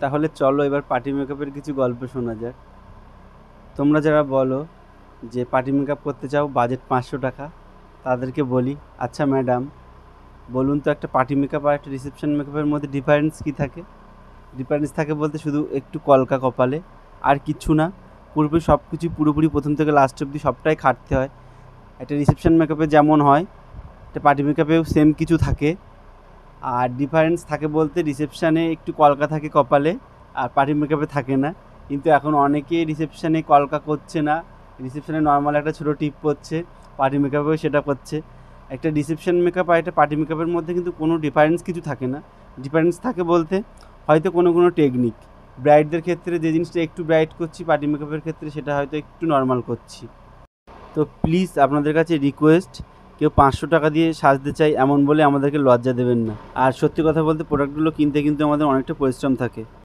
তাহলে চলো এবার পার্টি মেকআপের কিছু গল্প শোনা যাক। তোমরা যারা বলো যে পার্টি মেকআপ করতে চাও বাজেট 500 টাকা, তাদেরকে বলি, আচ্ছা ম্যাডাম, বলুন তো একটা পার্টি মেকআপ আর একটা রিসেপশন মেকআপের মধ্যে ডিফারেন্স কী থাকে? ডিফারেন্স থাকে বলতে শুধু একটু কলকা কপালে, আর কিচ্ছু না। পুরোপুরি প্রথম থেকে লাস্ট অবধি সবটাই খাটতে হয়। একটা রিসেপশন মেকআপে যেমন হয়, একটা পার্টি মেকআপেও সেম কিছু থাকে। আর ডিফারেন্স থাকে বলতে রিসেপশানে একটু কলকা থাকে কপালে, আর পার্টি মেকআপে থাকে না। কিন্তু এখন অনেকেই রিসেপশানে কলকা করছে না, রিসেপশানে নর্মাল একটা ছোটো টিপ করছে, পার্টি মেকআপেও সেটা করছে। একটা রিসেপশন মেকআপ আর একটা পার্টি মেকআপের মধ্যে কিন্তু কোনো ডিফারেন্স কিছু থাকে না। ডিফারেন্স থাকে বলতে হয়তো কোনো টেকনিক, ব্রাইডদের ক্ষেত্রে যে জিনিসটা একটু ব্রাইট করছি, পার্টি মেকআপের ক্ষেত্রে সেটা হয়তো একটু নর্মাল করছি। তো প্লিজ আপনাদের কাছে রিকোয়েস্ট, কেউ 500 টাকা দিয়ে সাজতে চাই এমন বলে আমাদেরকে লজ্জা দেবেন না। আর সত্যি কথা বলতে প্রোডাক্টগুলো কিনতে কিন্তু আমাদের অনেকটা পরিশ্রম থাকে।